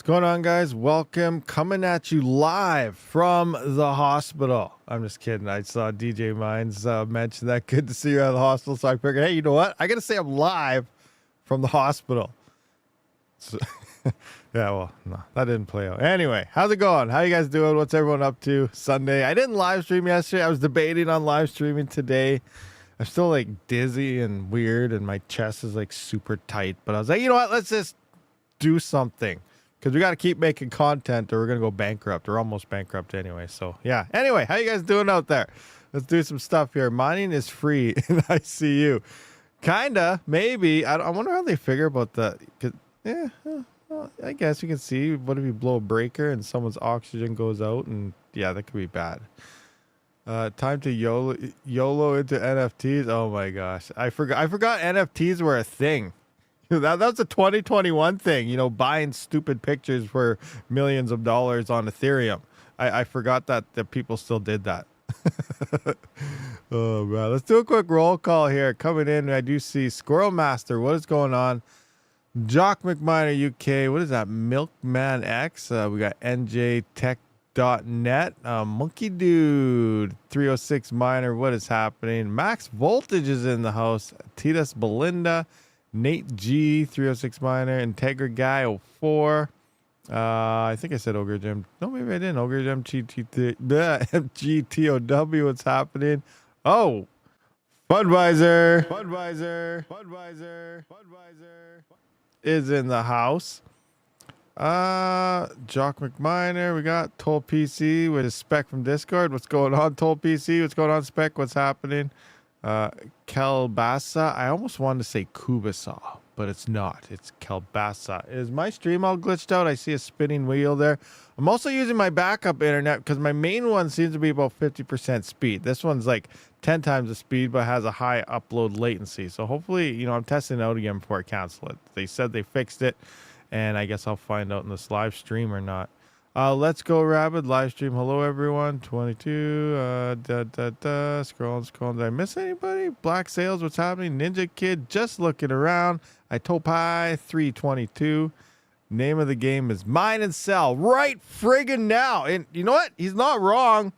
Going on, guys? Welcome. Coming at you live from the hospital. I'm just kidding. I saw DJ Mines mention that. Good to see you at the hospital. So I figured, hey, you know what? I got to say I'm live from the hospital. So, yeah, well, no, that didn't play out. Anyway, how's it going? How you guys doing? What's everyone up to? Sunday. I didn't live stream yesterday. I was debating on live streaming today. I'm still like dizzy and weird, and my chest is like super tight. But I was like, you know what? Let's just do something. Because we got to keep making content or we're going to go bankrupt. We're almost bankrupt anyway. So, yeah. Anyway, how you guys doing out there? Let's do some stuff here. Mining is free in ICU. Kinda. Maybe. I wonder how they figure about that. Yeah. Well, I guess you can see. What if you blow a breaker and someone's oxygen goes out? And, yeah, that could be bad. Time to YOLO into NFTs. Oh, my gosh. I forgot NFTs were a thing. That's a 2021 thing, you know, buying stupid pictures for millions of dollars on Ethereum. I forgot that people still did that. Oh, man. Let's do a quick roll call here. Coming in, I do see Squirrel Master. What is going on? Jock McMiner UK. What is that? Milkman X. We got NJTech.net. Monkey Dude. 306 Miner. What is happening? Max Voltage is in the house. Titus Belinda. Nate G, 306 Miner, Integra Guy 04. I think I said Ogre Gem. No, maybe I didn't. Ogre Gem MGTOW. What's happening? Oh, Budweiser is in the house. Jock McMiner. We got Toll PC with his spec from Discord. What's going on, Toll PC? What's going on, spec? What's happening? Kelbasa. I almost wanted to say Kubasa, but it's not. It's Kelbasa. Is my stream all glitched out? I see a spinning wheel there. I'm also using my backup internet because my main one seems to be about 50% speed. This one's like 10 times the speed, but has a high upload latency. So hopefully, you know, I'm testing it out again before I cancel it. They said they fixed it, and I guess I'll find out in this live stream or not. Let's go Rabid live stream. Hello everyone. 22. Scrolling. Did I miss anybody? Black Sales. What's happening? Ninja Kid. Just looking around. Itopai 322. Name of the game is Mine and Sell right friggin' now. And you know what? He's not wrong.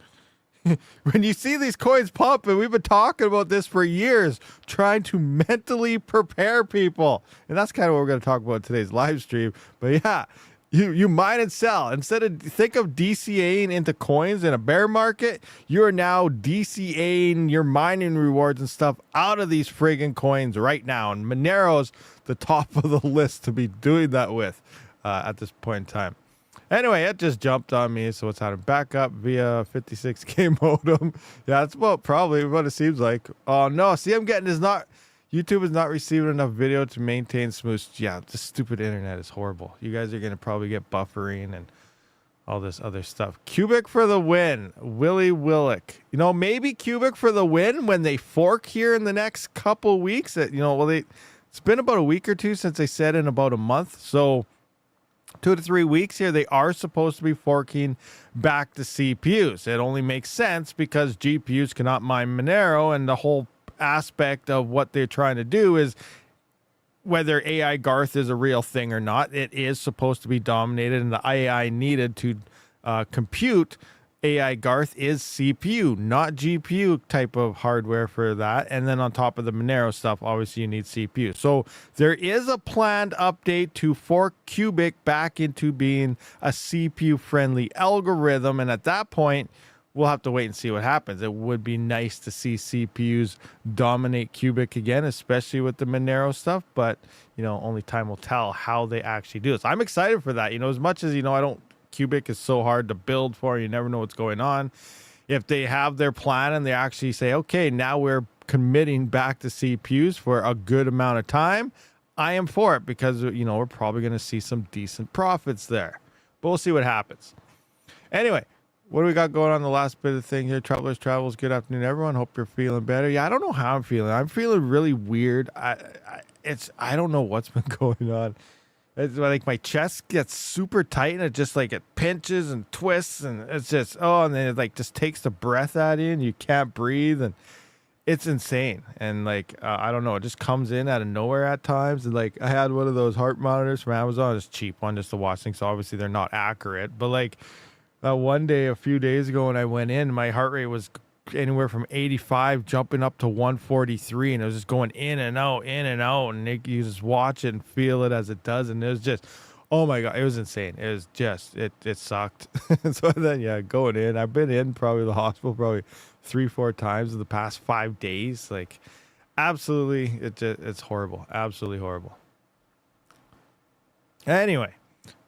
When you see these coins pump, and we've been talking about this for years, trying to mentally prepare people, and that's kind of what we're going to talk about in today's live stream. But yeah. You mine and sell. Instead of think of DCAing into coins in a bear market, you are now DCAing your mining rewards and stuff out of these friggin' coins right now. And Monero's the top of the list to be doing that with at this point in time. Anyway, it just jumped on me, so it's how to back up via 56K modem. Yeah, that's probably what it seems like. Oh no, see, I'm getting is not. YouTube is not receiving enough video to maintain smooth. Yeah, this stupid internet is horrible. You guys are going to probably get buffering and all this other stuff. Cubic for the win. Willie Willick. You know, maybe Cubic for the win when they fork here in the next couple weeks. It's been about a week or two since they said in about a month. So 2 to 3 weeks here, they are supposed to be forking back to CPUs. It only makes sense because GPUs cannot mine Monero, and the whole aspect of what they're trying to do is whether AI Garth is a real thing or not, it is supposed to be dominated, and the AI needed to compute AI Garth is CPU, not GPU type of hardware for that. And then on top of the Monero stuff, obviously you need CPU. So there is a planned update to fork Cubic back into being a CPU friendly algorithm, and at that point we'll have to wait and see what happens. It would be nice to see CPUs dominate Cubic again, especially with the Monero stuff. But, you know, only time will tell how they actually do it. So I'm excited for that. You know, as much as, you know, Cubic is so hard to build for. You never know what's going on. If they have their plan and they actually say, okay, now we're committing back to CPUs for a good amount of time, I am for it because, you know, we're probably going to see some decent profits there. But we'll see what happens. Anyway. What do we got going on the last bit of the thing here? Travelers Travels. Good afternoon, everyone. Hope you're feeling better. Yeah, I don't know how I'm feeling. I'm feeling really weird. I don't know what's been going on. It's like my chest gets super tight and it just like it pinches and twists and it's just and then it like just takes the breath out of you and you can't breathe and it's insane. And like, I don't know, it just comes in out of nowhere at times. And like, I had one of those heart monitors from Amazon. It's a cheap one just to watch things. So obviously they're not accurate, but like one day, a few days ago when I went in, my heart rate was anywhere from 85 jumping up to 143. And it was just going in and out, in and out. And you just watch it and feel it as it does. And it was just, oh my God, it was insane. It was just, it sucked. So then, yeah, going in, I've been in probably the hospital probably 3-4 times in the past 5 days. Like, absolutely, it's horrible. Absolutely horrible. Anyway,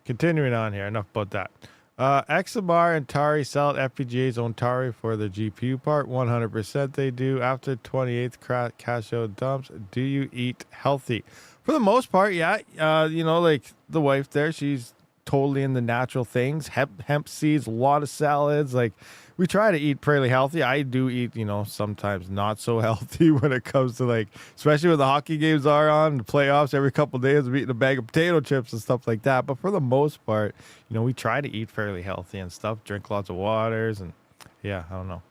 continuing on here. Enough about that. XMR and Tari sell at FPGA's own Tari for their GPU part. 100% they do. After 28th cash out dumps, do you eat healthy? For the most part, yeah. You know, like the wife there, she's totally in the natural things. Hemp seeds, a lot of salads. Like, we try to eat fairly healthy. I do eat, you know, sometimes not so healthy when it comes to, like, especially when the hockey games are on, the playoffs, every couple of days I'm eating a bag of potato chips and stuff like that. But for the most part, you know, we try to eat fairly healthy and stuff, drink lots of waters, and yeah, I don't know.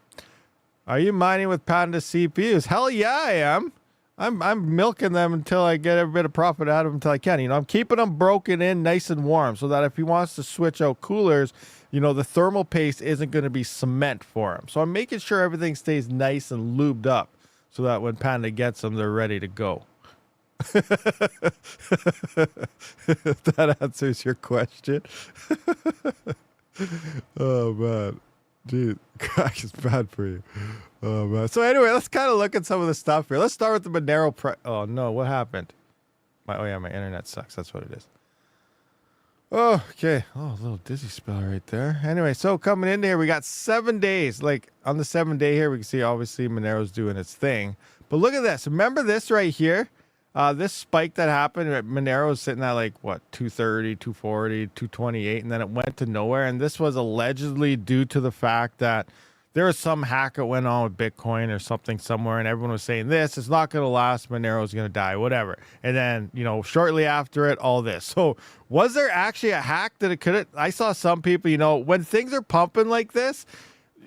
Are you mining with patented CPUs? Hell yeah, I am. I'm milking them until I get every bit of profit out of them until I can. You know, I'm keeping them broken in nice and warm so that if he wants to switch out coolers, you know, the thermal paste isn't going to be cement for him. So I'm making sure everything stays nice and lubed up so that when Panda gets them, they're ready to go. If that answers your question. Oh, man. Dude, crack is bad for you. Oh, man. So anyway, let's kind of look at some of the stuff here. Let's start with the Monero. Oh, no. What happened? Oh, yeah. My internet sucks. That's what it is. Oh, okay. Oh, a little dizzy spell right there. Anyway, so coming in here, we got 7 days. Like, on the 7th day here, we can see, obviously, Monero's doing its thing. But look at this. Remember this right here? This spike that happened, Monero was sitting at like, what, 230, 240, 228, and then it went to nowhere. And this was allegedly due to the fact that there was some hack that went on with Bitcoin or something somewhere, and everyone was saying this, it's not going to last, Monero's going to die, whatever. And then, you know, shortly after it, all this. So was there actually a hack that it could? I saw some people, you know, when things are pumping like this,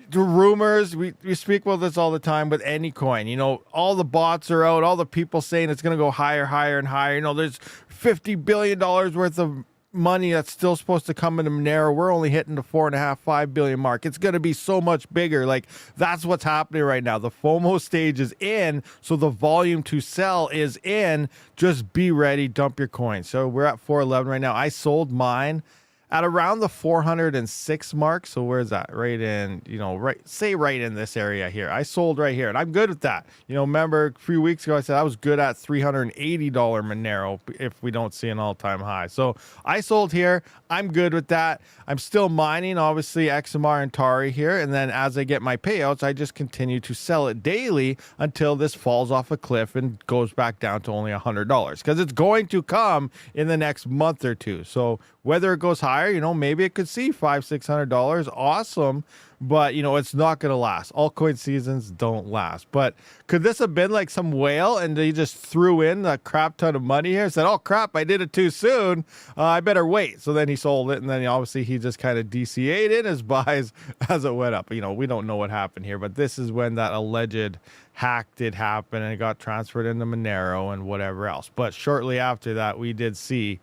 the rumors, we speak about this all the time with any coin, you know, all the bots are out, all the people saying it's going to go higher, higher, and higher. You know, there's $50 billion worth of money that's still supposed to come into Monero. We're only hitting the 4.5-5 billion mark. It's going to be so much bigger. Like, that's what's happening right now. The FOMO stage is in, so the volume to sell is in. Just be ready, dump your coins. So we're at 411 right now. I sold mine at around the 406 mark. So where's that? Right in, you know, right in this area here. I sold right here, and I'm good with that. You know, remember a few weeks ago I said I was good at $380 Monero if we don't see an all-time high. So I sold here. I'm good with that. I'm still mining, obviously, XMR and Tari here, and then as I get my payouts, I just continue to sell it daily until this falls off a cliff and goes back down to only $100, because it's going to come in the next month or two. So whether it goes higher, you know, maybe it could see $500-600. Awesome. But, you know, it's not going to last. Altcoin seasons don't last. But could this have been like some whale and they just threw in a crap ton of money here and said, oh, crap, I did it too soon. I better wait. So then he sold it. And then obviously he just kind of DCA'd in his buys as it went up. You know, we don't know what happened here. But this is when that alleged hack did happen and it got transferred into Monero and whatever else. But shortly after that, we did see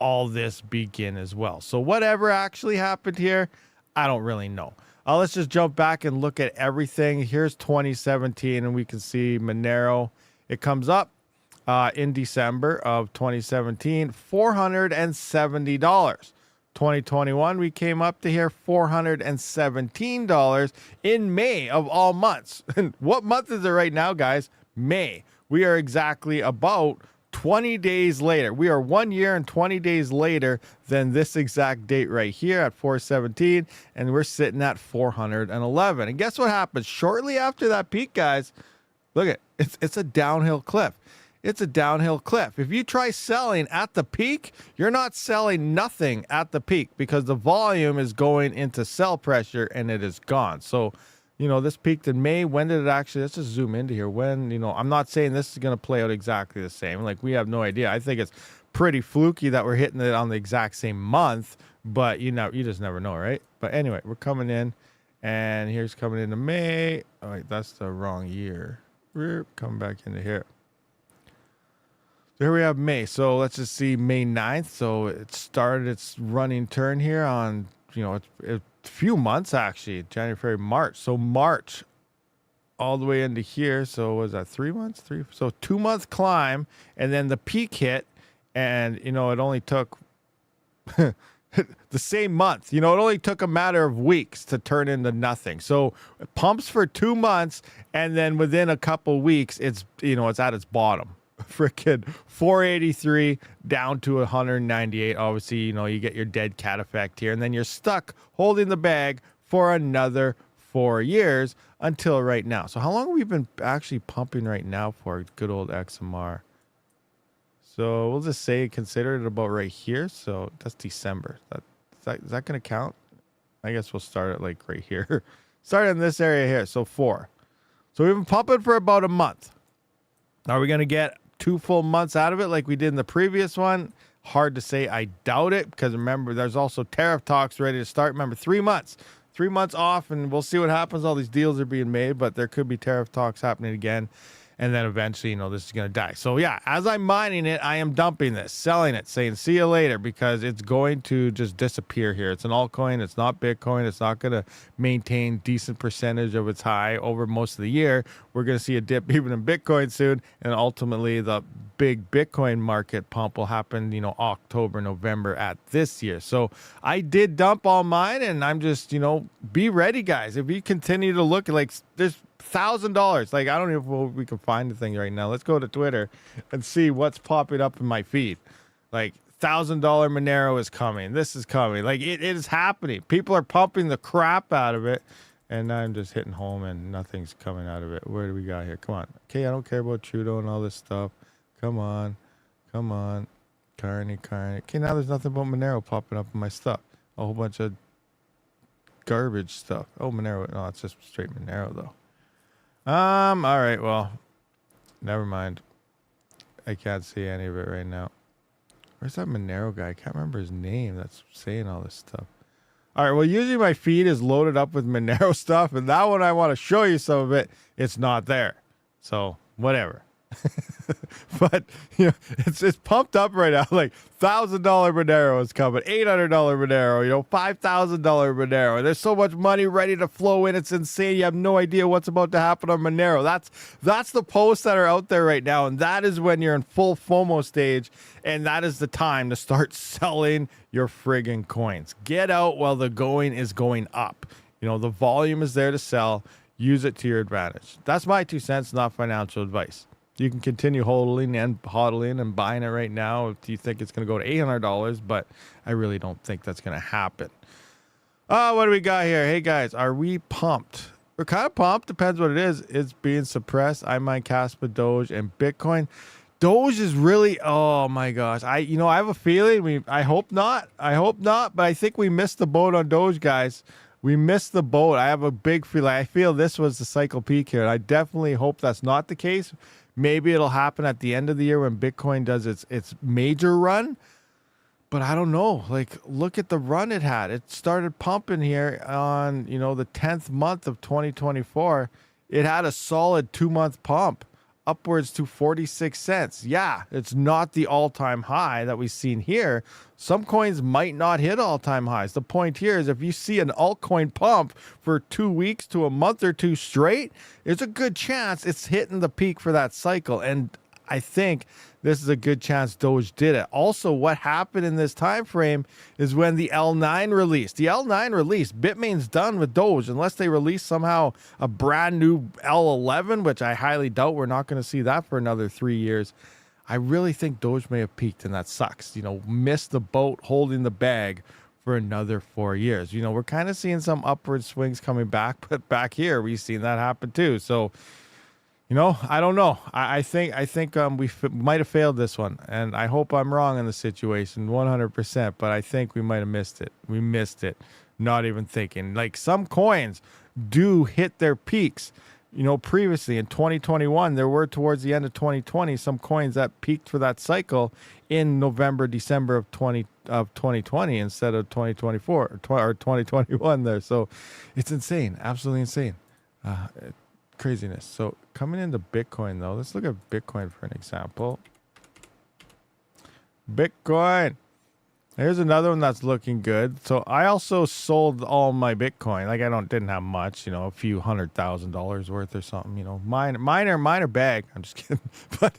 all this begin as well. So whatever actually happened here, I don't really know. Let's just jump back and look at everything. Here's 2017, and we can see Monero. It comes up in December of 2017, $470. 2021, we came up to here, $417 in May of all months. And what month is it right now, guys? May. We are exactly about 20 days later. We are 1 year and 20 days later than this exact date right here at 417, and we're sitting at 411. And guess what happens shortly after that peak, guys? Look at it. It's a downhill cliff. It's a downhill cliff. If you try selling at the peak, you're not selling nothing at the peak because the volume is going into sell pressure and it is gone. So, you know, this peaked in May. When did it actually, let's just zoom into here. When, you know, I'm not saying this is going to play out exactly the same. Like, we have no idea. I think it's pretty fluky that we're hitting it on the exact same month, but you know, you just never know, right? But anyway, we're coming in, and here's coming into May. Oh, wait, that's the wrong year. We're coming back into here. So here we have May. So let's just see May 9th. So it started its running turn here on, it's a few months actually, January, February, March. So March all the way into here. So was that 3 months? So 2 month climb, and then the peak hit, and it only took the same month. It only took a matter of weeks to turn into nothing. So it pumps for 2 months, and then within a couple weeks, it's at its bottom. Freaking 483 down to 198. Obviously, you get your dead cat effect here, and then you're stuck holding the bag for another 4 years until right now. So how long have we been actually pumping right now for? Good old XMR. So we'll just say consider it about right here. So that's December. Is that going to count? I guess we'll start it like right here. Start in this area here. So 4. So we've been pumping for about a month. Are we going to get 2 full months out of it like we did in the previous one? Hard to say. I doubt it, because remember, there's also tariff talks ready to start. Remember, 3 months. 3 months off, and we'll see what happens. All these deals are being made, but there could be tariff talks happening again. And then eventually, this is going to die. So yeah, as I'm mining it, I am dumping this, selling it, saying see you later, because it's going to just disappear here. It's an altcoin. It's not Bitcoin. It's not going to maintain decent percentage of its high over most of the year. We're going to see a dip even in Bitcoin soon. And ultimately, the big Bitcoin market pump will happen, October, November at this year. So I did dump all mine, and I'm just, be ready, guys. If you continue to look, like, there's $1,000. Like, I don't know if we can find the thing right now. Let's go to Twitter and see what's popping up in my feed. Like, $1,000 Monero is coming. This is coming. Like, it is happening. People are pumping the crap out of it, and I'm just hitting home, and nothing's coming out of it. Where do we got here? Come on. Okay, I don't care about Trudeau and all this stuff. Come on. Carney. Okay, now there's nothing but Monero popping up in my stuff. A whole bunch of garbage stuff. Oh, Monero. No, it's just straight Monero, though. All right, well, never mind. I can't see any of it right now. Where's that Monero guy? I can't remember his name that's saying all this stuff. All right, well, usually my feed is loaded up with Monero stuff, and that one I want to show you some of it. It's not there. So, whatever. But it's pumped up right now. Like $1,000 Monero is coming, $800 Monero, $5,000 Monero. There's so much money ready to flow in. It's insane. You have no idea what's about to happen on Monero. That's the posts that are out there right now, and that is when you're in full FOMO stage, and that is the time to start selling your friggin' coins. Get out while the going is going up. The volume is there to sell. Use it to your advantage. That's my 2 cents, not financial advice. You can continue holding and hodling and buying it right now if you think it's going to go to $800, but I really don't think that's going to happen. What do we got here? Hey, guys, are we pumped? We're kind of pumped. Depends what it is. It's being suppressed. I mine Kaspa, Doge, and Bitcoin. Doge is really, oh my gosh. I have a feeling I hope not, but I think we missed the boat on Doge, guys. We missed the boat. I have a big feeling. I feel this was the cycle peak here, and I definitely hope that's not the case. Maybe it'll happen at the end of the year when Bitcoin does its major run. But I don't know. Like, look at the run it had. It started pumping here on, the 10th month of 2024. It had a solid 2-month pump upwards to 46 cents. Yeah, it's not the all-time high that we've seen here. Some coins might not hit all-time highs. The point here is if you see an altcoin pump for 2 weeks to a month or two straight, there's a good chance it's hitting the peak for that cycle. And I think this is a good chance Doge did it. Also, what happened in this time frame is when the L9 released. The L9 released. Bitmain's done with Doge unless they release somehow a brand new L11, which I highly doubt. We're not going to see that for another 3 years. I really think Doge may have peaked, and that sucks. Missed the boat holding the bag for another 4 years. We're kind of seeing some upward swings coming back, but back here we've seen that happen too. So, I don't know. I think we might have failed this one, and I hope I'm wrong in the situation 100%, but I think we might have missed it. We missed it, not even thinking. Like, some coins do hit their peaks. Previously in 2021, there were towards the end of 2020 some coins that peaked for that cycle in November, December of 2020 instead of 2024 or 2021 there. So it's insane, absolutely insane. craziness. So coming into Bitcoin though, let's look at Bitcoin for an example. Bitcoin. Here's another one that's looking good. So I also sold all my Bitcoin. Like didn't have much, a few $100,000 worth or something, Mine are bag. I'm just kidding. But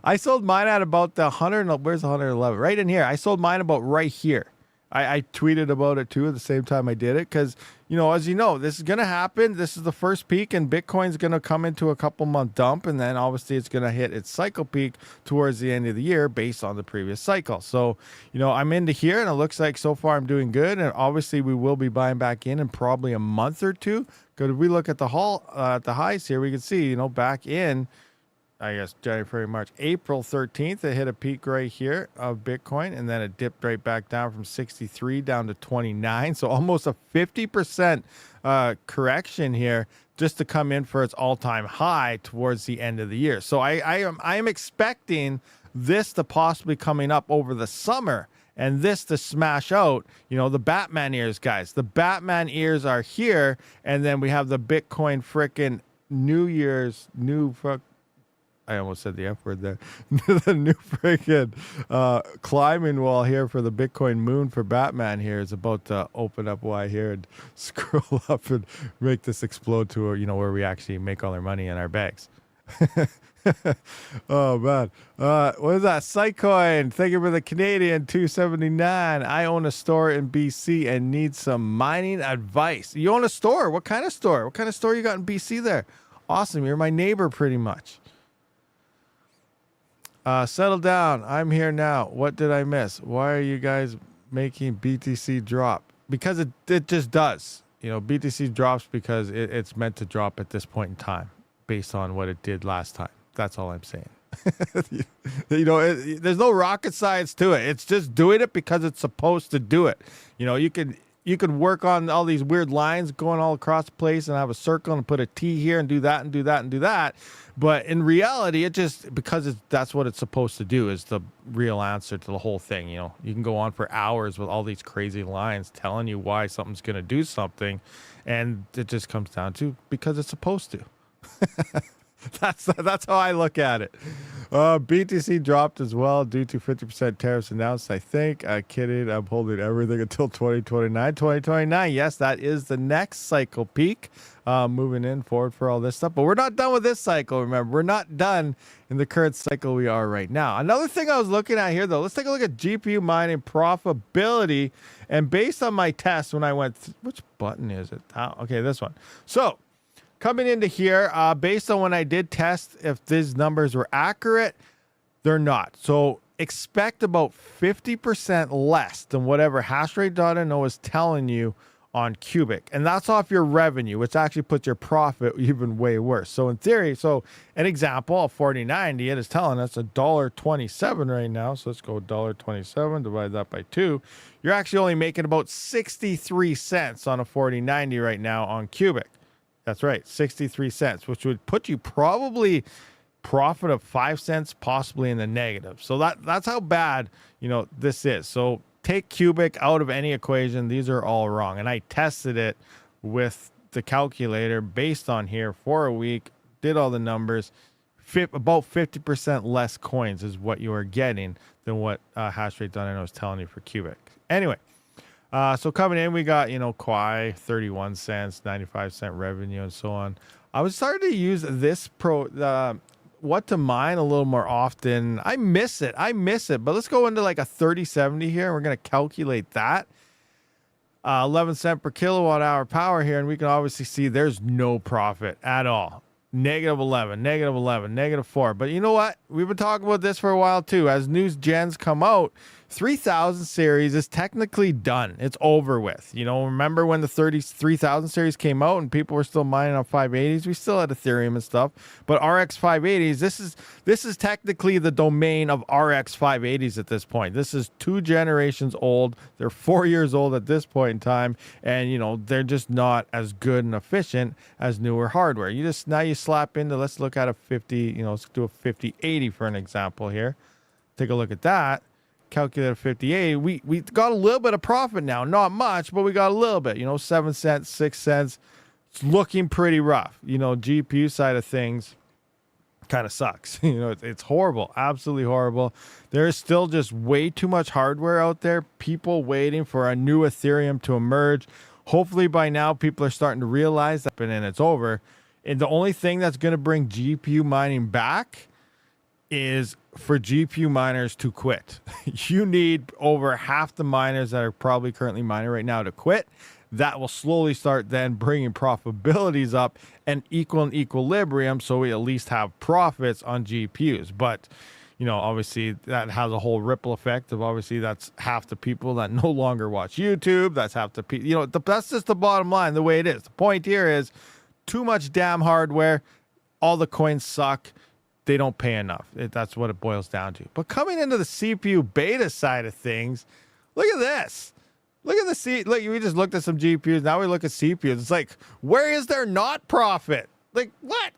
I sold mine at about the 100. Where's the 111? Right in here. I sold mine about right here. I tweeted about it too at the same time I did it because, as you know, this is going to happen. This is the first peak and Bitcoin's going to come into a couple month dump. And then obviously it's going to hit its cycle peak towards the end of the year based on the previous cycle. So, I'm into here and it looks like so far I'm doing good. And obviously we will be buying back in probably a month or two. Because if we look at the highs here, we can see, back in, I guess, January, February, March, April 13th, it hit a peak right here of Bitcoin, and then it dipped right back down from 63 down to 29. So almost a 50% correction here just to come in for its all-time high towards the end of the year. So I am expecting this to possibly coming up over the summer and this to smash out, the Batman ears, guys. The Batman ears are here, and then we have the Bitcoin frickin' I almost said the F word there. The new freaking climbing wall here for the Bitcoin moon for Batman here is about to open up wide here and scroll up and make this explode to where we actually make all our money in our bags. Oh man, what is that? Sitecoin, thank you for the Canadian 279. I own a store in BC and need some mining advice. You own a store? What kind of store? What kind of store you got in BC there? Awesome, you're my neighbor pretty much. Settle down. I'm here now. What did I miss? Why are you guys making BTC drop? Because it just does. BTC drops because it's meant to drop at this point in time based on what it did last time. That's all I'm saying. There's no rocket science to it. It's just doing it because it's supposed to do it. You could work on all these weird lines going all across the place and have a circle and put a T here and do that and do that and do that. But in reality, it just, because that's what it's supposed to do, is the real answer to the whole thing. You can go on for hours with all these crazy lines telling you why something's going to do something. And it just comes down to because it's supposed to. That's how I look at it. BTC dropped as well due to 50% tariffs announced, I think. Kidding. I'm holding everything until 2029. 2029, yes, that is the next cycle peak. Moving in forward for all this stuff. But we're not done with this cycle, remember. We're not done in the current cycle we are right now. Another thing I was looking at here, though, let's take a look at GPU mining profitability. And based on my test when I went, which button is it? Okay, this one. So, coming into here, based on when I did test, if these numbers were accurate, they're not. So expect about 50% less than whatever hashrate.no is telling you on Cubic. And that's off your revenue, which actually puts your profit even way worse. So in theory, an example of 4090, it is telling us $1.27 right now. So let's go $1.27, divide that by 2. You're actually only making about 63 cents on a 4090 right now on Cubic. That's right, 63 cents, which would put you probably profit of 5 cents, possibly in the negative. So that's how bad, this is. So take Cubic out of any equation. These are all wrong. And I tested it with the calculator based on here for a week, did all the numbers. About 50% less coins is what you are getting than what hashrate.no is telling you for Cubic. Anyway. So coming in, we got, Quai, 31 cents, 95-cent revenue, and so on. I was starting to use this what to mine a little more often. I miss it. But let's go into like a 3070 here. We're going to calculate that. 11 cent per kilowatt hour power here. And we can obviously see there's no profit at all. -11, -11, -4. But you know what? We've been talking about this for a while too. As new gens come out, 3000 series is technically done. It's over with. Remember when the 3000 series came out and people were still mining on 580s? We still had Ethereum and stuff. But RX 580s, this is technically the domain of RX 580s at this point. This is 2 generations old. They're 4 years old at this point in time. And, they're just not as good and efficient as newer hardware. Now you slap into, let's look at a 50, let's do a 5080 for an example here. Take a look at that. Calculate a 5080. We got a little bit of profit now. Not much, but we got a little bit. 7 cents, 6 cents. it's looking pretty rough. You know, GPU side of things kind of sucks. You know, it's horrible, absolutely horrible. There is still just way too much hardware out there. People waiting for a new Ethereum to emerge. Hopefully by now people are starting to realize that, and it's over. And the only thing that's going to bring GPU mining back is for GPU miners to quit. You need over half the miners that are probably currently mining right now to quit. That will slowly start then bringing profitabilities up and equal in equilibrium, so we at least have profits on GPUs. But, you know, obviously that has a whole ripple effect of, obviously that's half the people that no longer watch YouTube. That's half the people, you know, that's just the bottom line, the way it is. The point here is too much damn hardware. All the coins suck. They don't pay enough. That's what it boils down to. But coming into the CPU beta side of things, look at this. Look at the look, we just looked at some GPUs. Now we look at CPUs. It's like, where is there not profit? Like, what?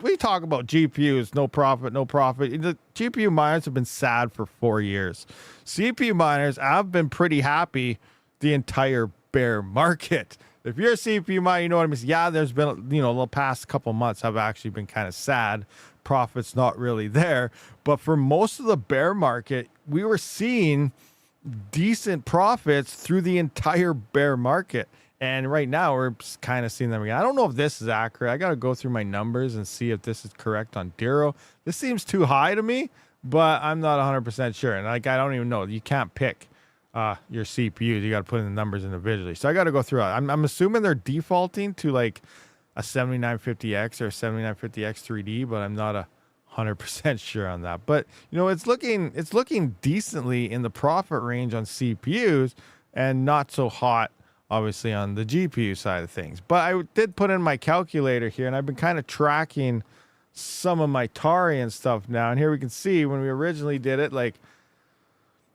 We talk about GPUs, no profit, no profit. The GPU miners have been sad for 4 years. CPU miners have been pretty happy the entire bear market. If you're a CPU miner, you know what I mean? Yeah, there's been, you know, the past couple months have actually been kind of sad. Profit's not really there. But for most of the bear market, we were seeing decent profits through the entire bear market. And right now we're kind of seeing them again. I don't know if this is accurate. I got to go through my numbers and see if this is correct on Dero. This seems too high to me, but I'm not 100% sure. And like, I don't even know. You can't pick your CPUs. You got to put in the numbers individually. So I got to go through it. I'm assuming they're defaulting to like a 7950X or 7950X 3D, but I'm not 100% sure on that. But you know, it's looking decently in the profit range on CPUs and not so hot obviously on the GPU side of things. But I did put in my calculator here, and I've been kind of tracking some of my Tari and stuff now. And here we can see when we originally did it, like,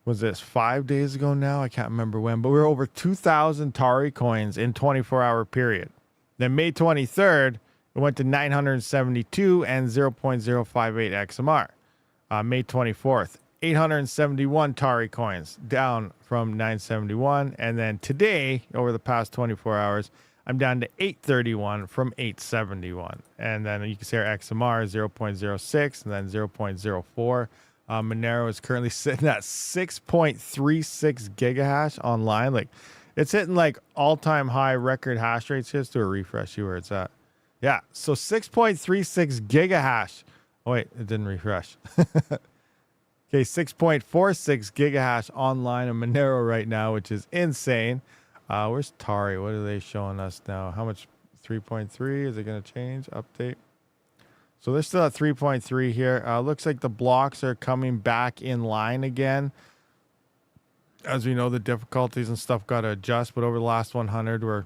was this 5 days ago now? I can't remember when, but we were over 2,000 Tari coins in 24-hour period. Then May 23rd, it went to 972 and 0.058 XMR. May 24th, 871 Tari coins, down from 971. And then today, over the past 24 hours, I'm down to 831 from 871. And then you can see our XMR is 0.06 and then 0.04. Monero is currently sitting at 6.36 gigahash online. Like, it's hitting like all-time high record hash rates. Just do a refresh, see where it's at. Yeah, so 6.36 gigahash. Oh, wait, it didn't refresh. Okay, 6.46 gigahash online on Monero right now, which is insane. Where's Tari? What are they showing us now? How much? 3.3? Is it going to change? Update. So they're still at 3.3 here. Looks like the blocks are coming back in line again. As we know, the difficulties and stuff got to adjust, but over the last 100, we're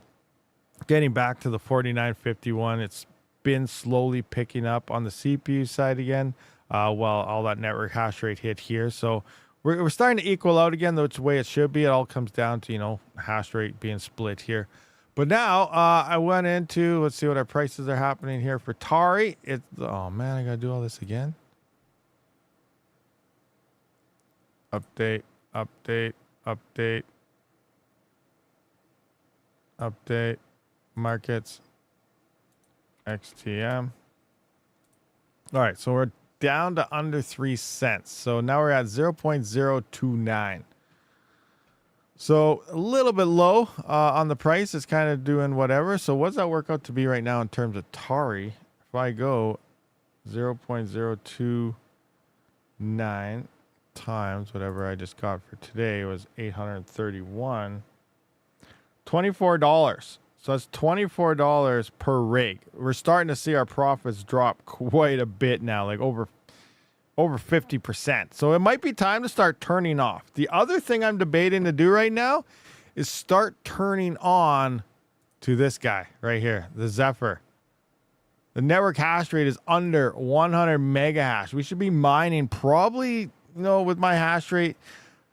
getting back to the 4951. It's been slowly picking up on the CPU side again, while all that network hash rate hit here. So we're starting to equal out again, though it's the way it should be. It all comes down to, you know, hash rate being split here. But now I went into, let's see what our prices are happening here for Tari. Oh man, I gotta do all this again. Update, update, update, update, markets, XTM. All right, so we're down to under 3 cents. So now we're at 0.029. So a little bit low on the price. It's kind of doing whatever. So what's that work out to be right now in terms of Tari? If I go 0.029 times whatever I just got for today was 831, $24. So that's $24 per rig. We're starting to see our profits drop quite a bit now, like over 50%. So it might be time to start turning off. The other thing I'm debating to do right now is start turning on to this guy right here, the Zephyr. The network hash rate is under 100 mega hash. We should be mining probably, you know, with my hash rate,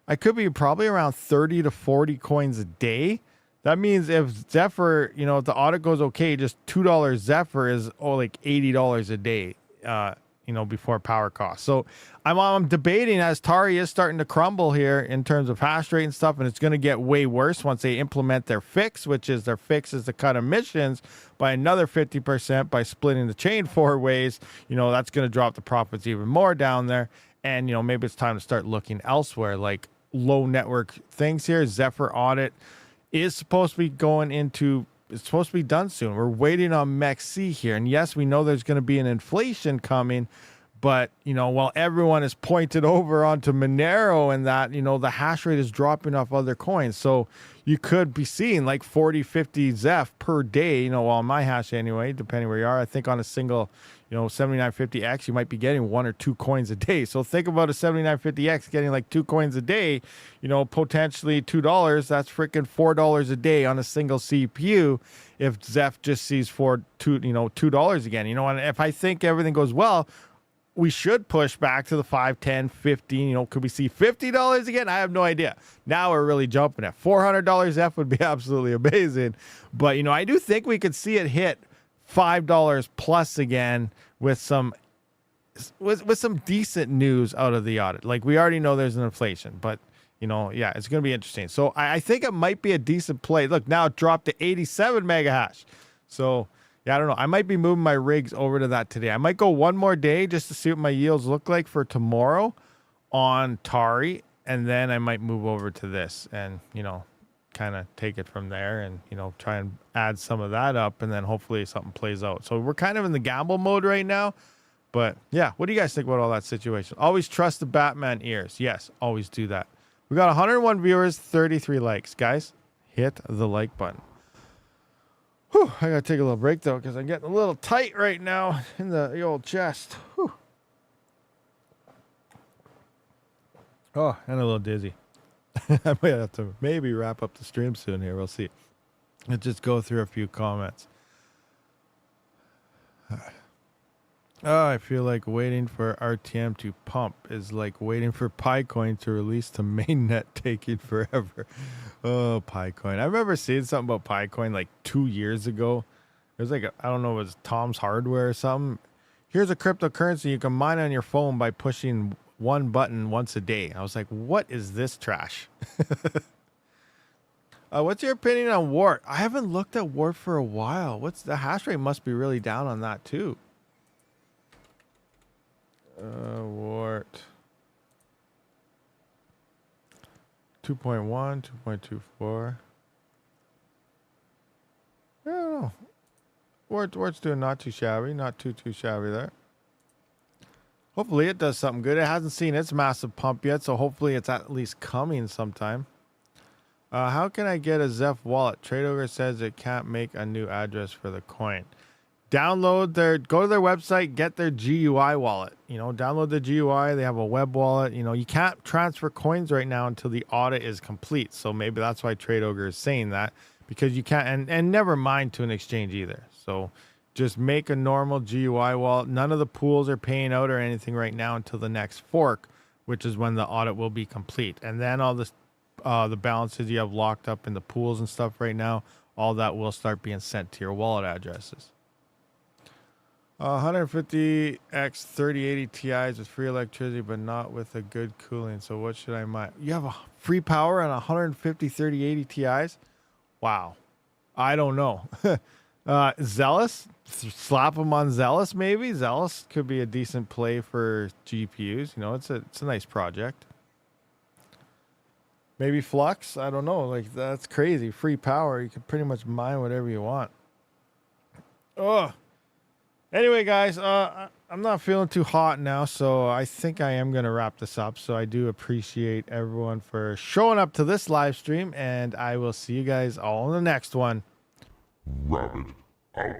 I could be probably around 30 to 40 coins a day. That means if Zephyr, you know, if the audit goes okay, just $2 Zephyr is like $80 a day. You you know, before power costs. So I'm debating, as Tari is starting to crumble here in terms of hash rate and stuff, and it's going to get way worse once they implement their fix, which is their fix is to cut emissions by another 50% by splitting the chain 4 ways. You know, that's going to drop the profits even more down there. And, you know, maybe it's time to start looking elsewhere, like low network things here. Zephyr audit is supposed to be going into, it's supposed to be done soon. We're waiting on MEXC here. And yes, we know there's going to be an inflation coming, but, you know, while everyone is pointed over onto Monero and that, you know, the hash rate is dropping off other coins. So you could be seeing like 40, 50 Zeph per day, you know, on my hash anyway, depending where you are. I think on a single, you know, 7950X, you might be getting 1 or 2 coins a day. So think about a 7950X getting like 2 coins a day, you know, potentially $2. That's freaking $4 a day on a single CPU. If Zeph just sees $2 again, you know, and if I think everything goes well, we should push back to the 5, 10, 15, you know, could we see $50 again? I have no idea. Now we're really jumping at $400 Zeph would be absolutely amazing. But, you know, I do think we could see it hit $5 plus again with some decent news out of the audit. Like, we already know there's an inflation, but, you know, yeah, it's going to be interesting. So I think it might be a decent play. Look, now it dropped to 87 mega hash. So yeah, I don't know. I might be moving my rigs over to that today. I might go one more day just to see what my yields look like for tomorrow on Tari, and then I might move over to this and, you know, kind of take it from there and, you know, try and add some of that up, and then hopefully something plays out. So we're kind of in the gamble mode right now. But yeah, what do you guys think about all that situation? Always trust the Batman ears. Yes, always do that. We got 101 viewers, 33 likes. Guys, hit the like button. Whew, I gotta take a little break though, because I'm getting a little tight right now in the old chest. Whew. Oh, and a little dizzy. I might have to maybe wrap up the stream soon here. We'll see. Let's just go through a few comments. Oh, I feel like waiting for RTM to pump is like waiting for Picoin to release to mainnet, taking forever. Oh, Picoin. I remember seeing something about Picoin like 2 years ago. It was like, I don't know, it was Tom's Hardware or something. Here's a cryptocurrency you can mine on your phone by pushing one button once a day. I was like, what is this trash? What's your opinion on Wart? I haven't looked at Wart for a while. What's the hash rate? Must be really down on that too. Wart 2.1, 2.24. I don't know. Wart's doing not too shabby, not too shabby there. Hopefully it does something good. It hasn't seen its massive pump yet, so hopefully it's at least coming sometime. How can I get a Zeph wallet? TradeOgre says it can't make a new address for the coin. Go to their website, get their GUI wallet. You know, download the GUI. They have a web wallet. You know, you can't transfer coins right now until the audit is complete. So maybe that's why TradeOgre is saying that, because you can't, and never mind to an exchange either. So just make a normal GUI wallet. None of the pools are paying out or anything right now until the next fork, which is when the audit will be complete. And then all this, the balances you have locked up in the pools and stuff right now, all that will start being sent to your wallet addresses. 150x 3080 Ti's with free electricity, but not with a good cooling. So what should I mine? You have a free power on 150 3080 Ti's? Wow. I don't know. Zealous? Slap them on Zealous maybe? Zealous could be a decent play for GPUs. You know, it's a nice project. Maybe Flux? I don't know. Like, that's crazy. Free power. You can pretty much mine whatever you want. Ugh. Anyway, guys, I'm not feeling too hot now, so I think I am going to wrap this up. So I do appreciate everyone for showing up to this live stream, and I will see you guys all in the next one. Rabid out.